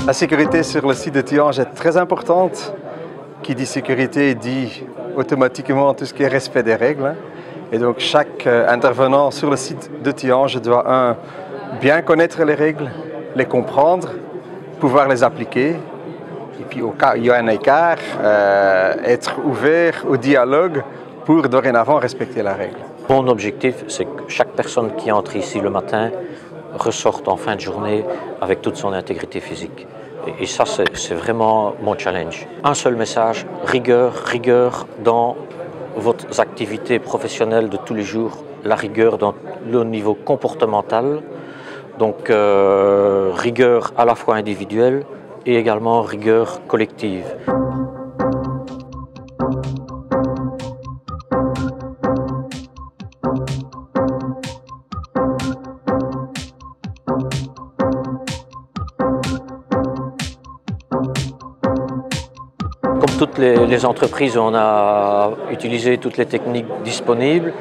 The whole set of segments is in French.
La sécurité sur le site de Tihange est très importante. Qui dit sécurité dit automatiquement tout ce qui est respect des règles. Et donc chaque intervenant sur le site de Tihange doit bien connaître les règles, les comprendre, pouvoir les appliquer. Et puis au cas où il y a un écart, être ouvert au dialogue pour dorénavant respecter la règle. Mon objectif, c'est que chaque personne qui entre ici le matin ressorte en fin de journée avec toute son intégrité physique. Et ça, c'est vraiment mon challenge. Un seul message, rigueur, rigueur dans vos activités professionnelles de tous les jours, la rigueur dans le niveau comportemental, donc rigueur à la fois individuelle et également rigueur collective. Comme toutes les entreprises, on a utilisé toutes les techniques disponibles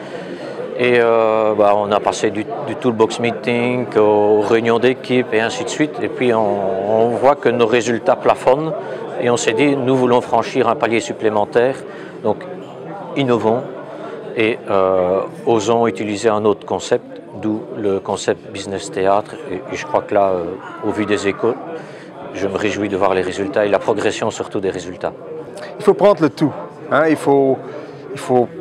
et on a passé du toolbox meeting aux réunions d'équipe et ainsi de suite. Et puis on voit que nos résultats plafonnent et on s'est dit nous voulons franchir un palier supplémentaire. Donc innovons et osons utiliser un autre concept, d'où le concept business théâtre. Et je crois que là, au vu des échos, je me réjouis de voir les résultats et la progression surtout des résultats. Il faut prendre le tout. Il faut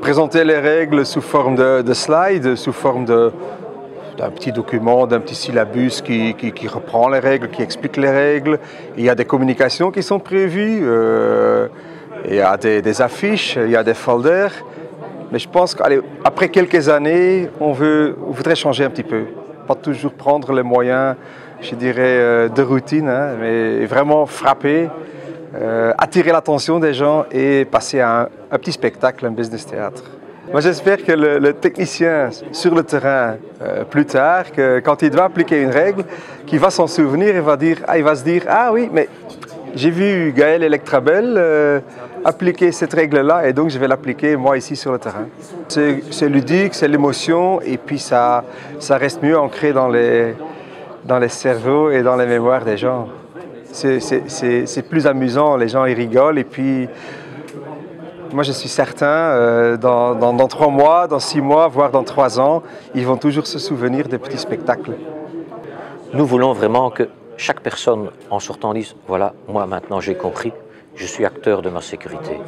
présenter les règles sous forme de slides, sous forme d'un petit document, d'un petit syllabus qui reprend les règles, qui explique les règles. Il y a des communications qui sont prévues, il y a des affiches, il y a des folders. Mais je pense qu'après quelques années, on voudrait changer un petit peu. Pas toujours prendre les moyens, je dirais, de routine, mais vraiment frapper, attirer l'attention des gens et passer à un petit spectacle, un business théâtre. Moi, j'espère que le technicien sur le terrain, plus tard, que quand il doit appliquer une règle, qu'il va s'en souvenir et il va se dire « Ah oui, mais j'ai vu Gaël Electrabel appliquer cette règle-là et donc je vais l'appliquer moi ici sur le terrain. » C'est ludique, c'est l'émotion et puis ça reste mieux ancré dans les cerveaux et dans les mémoires des gens. C'est plus amusant, les gens ils rigolent et puis moi je suis certain, dans 3 mois, dans 6 mois, voire dans 3 ans, ils vont toujours se souvenir des petits spectacles. Nous voulons vraiment que chaque personne en sortant dise « Voilà, moi maintenant j'ai compris, je suis acteur de ma sécurité ».